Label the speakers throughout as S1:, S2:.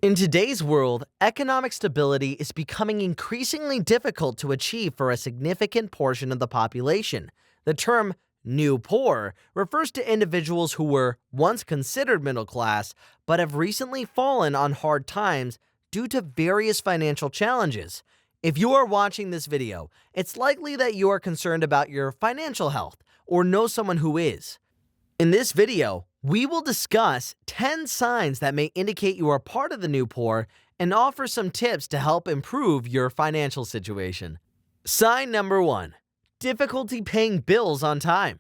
S1: In today's world, economic stability is becoming increasingly difficult to achieve for a significant portion of the population. The term new poor refers to individuals who were once considered middle class but have recently fallen on hard times due to various financial challenges. If you are watching this video, it's likely that you are concerned about your financial health or know someone who is. In this video, we will discuss 10 signs that may indicate you are part of the new poor and offer some tips to help improve your financial situation. Sign number 1. Difficulty paying bills on time.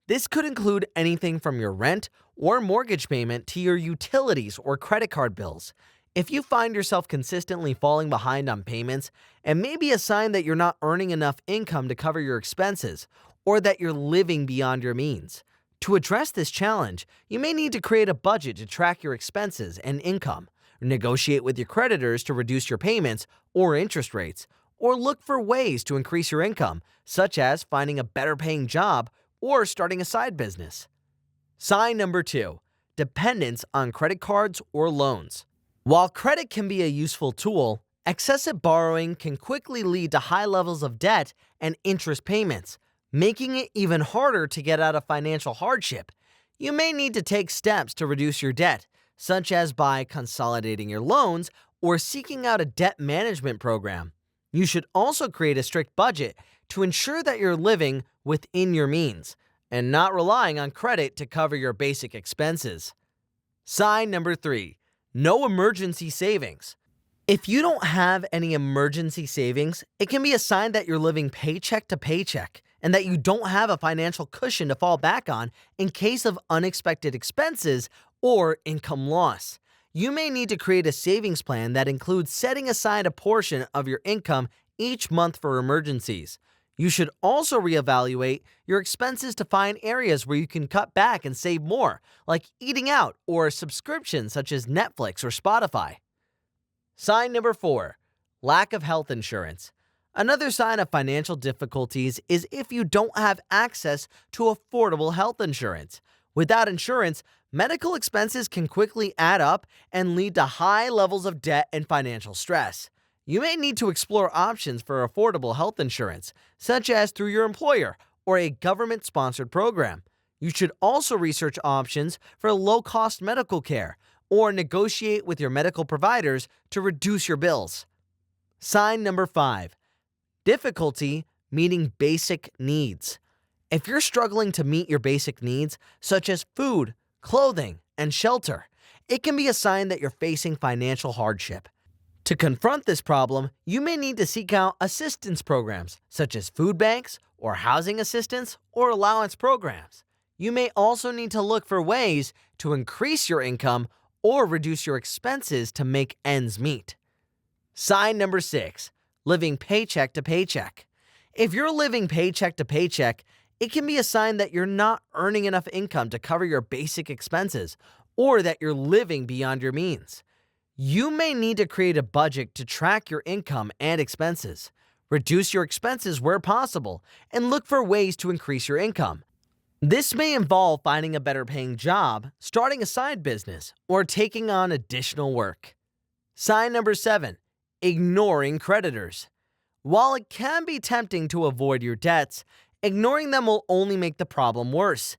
S1: This could include anything from your rent or mortgage payment to your utilities or credit card bills. If you find yourself consistently falling behind on payments, it may be a sign that you're not earning enough income to cover your expenses or that you're living beyond your means. To address this challenge, you may need to create a budget to track your expenses and income, negotiate with your creditors to reduce your payments or interest rates, or look for ways to increase your income, such as finding a better paying job or starting a side business. Sign number 2. Dependence on credit cards or loans. While credit can be a useful tool, excessive borrowing can quickly lead to high levels of debt and interest payments, making it even harder to get out of financial hardship. You may need to take steps to reduce your debt, such as by consolidating your loans or seeking out a debt management program. You should also create a strict budget to ensure that you're living within your means and not relying on credit to cover your basic expenses. Sign number 3. No emergency savings. If you don't have any emergency savings, it can be a sign that you're living paycheck to paycheck and that you don't have a financial cushion to fall back on in case of unexpected expenses or income loss. You may need to create a savings plan that includes setting aside a portion of your income each month for emergencies. You should also reevaluate your expenses to find areas where you can cut back and save more, like eating out or subscriptions such as Netflix or Spotify. Sign number 4. Lack of health insurance. Another sign of financial difficulties is if you don't have access to affordable health insurance. Without insurance, medical expenses can quickly add up and lead to high levels of debt and financial stress. You may need to explore options for affordable health insurance, such as through your employer or a government-sponsored program. You should also research options for low-cost medical care or negotiate with your medical providers to reduce your bills. Sign number 5. Difficulty meeting basic needs. If you're struggling to meet your basic needs, such as food, clothing, and shelter, it can be a sign that you're facing financial hardship. To confront this problem, you may need to seek out assistance programs, such as food banks or housing assistance or allowance programs. You may also need to look for ways to increase your income or reduce your expenses to make ends meet. Sign number 6. Living paycheck to paycheck. If you're living paycheck to paycheck, it can be a sign that you're not earning enough income to cover your basic expenses or that you're living beyond your means. You may need to create a budget to track your income and expenses, reduce your expenses where possible, and look for ways to increase your income. This may involve finding a better paying job, starting a side business, or taking on additional work. Sign number 7. Ignoring creditors. While it can be tempting to avoid your debts, ignoring them will only make the problem worse.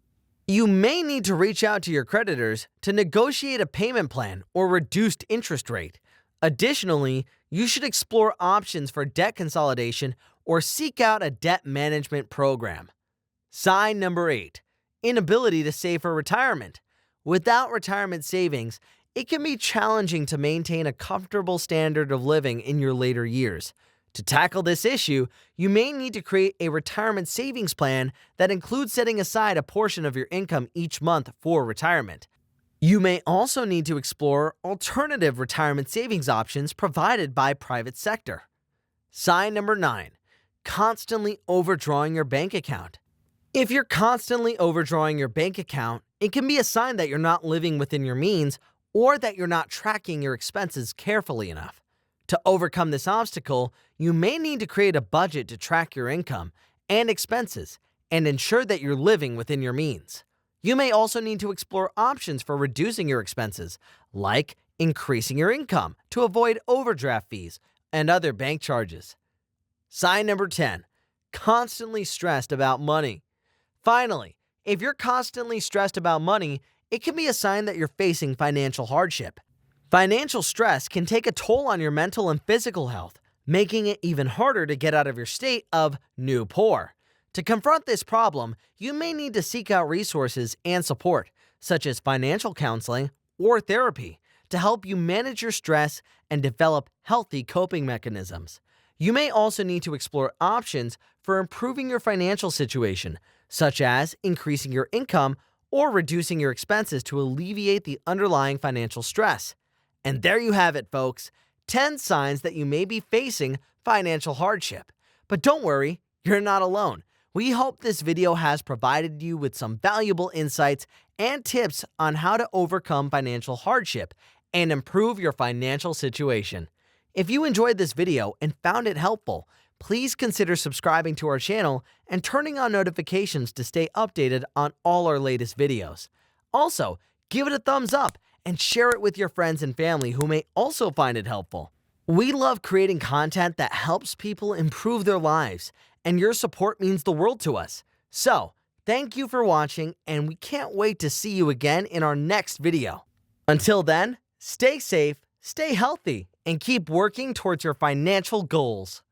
S1: You may need to reach out to your creditors to negotiate a payment plan or reduced interest rate. Additionally, you should explore options for debt consolidation or seek out a debt management program. Sign number 8. Inability to save for retirement. Without retirement savings, it can be challenging to maintain a comfortable standard of living in your later years. To tackle this issue, you may need to create a retirement savings plan that includes setting aside a portion of your income each month for retirement. You may also need to explore alternative retirement savings options provided by private sector. Sign number 9. Constantly overdrawing your bank account. If you're constantly overdrawing your bank account, it can be a sign that you're not living within your means or that you're not tracking your expenses carefully enough. To overcome this obstacle, you may need to create a budget to track your income and expenses and ensure that you're living within your means. You may also need to explore options for reducing your expenses, like increasing your income to avoid overdraft fees and other bank charges. Sign number 10, constantly stressed about money. Finally, if you're constantly stressed about money, it can be a sign that you're facing financial hardship. Financial stress can take a toll on your mental and physical health, making it even harder to get out of your state of new poor. To confront this problem, you may need to seek out resources and support, such as financial counseling or therapy, to help you manage your stress and develop healthy coping mechanisms. You may also need to explore options for improving your financial situation, such as increasing your income or reducing your expenses to alleviate the underlying financial stress. And there you have it, folks, 10 signs that you may be facing financial hardship. But don't worry, you're not alone. We hope this video has provided you with some valuable insights and tips on how to overcome financial hardship and improve your financial situation. If you enjoyed this video and found it helpful, please consider subscribing to our channel and turning on notifications to stay updated on all our latest videos. Also, give it a thumbs up and share it with your friends and family who may also find it helpful. We love creating content that helps people improve their lives, and your support means the world to us. So, thank you for watching, and we can't wait to see you again in our next video. Until then, stay safe, stay healthy, and keep working towards your financial goals.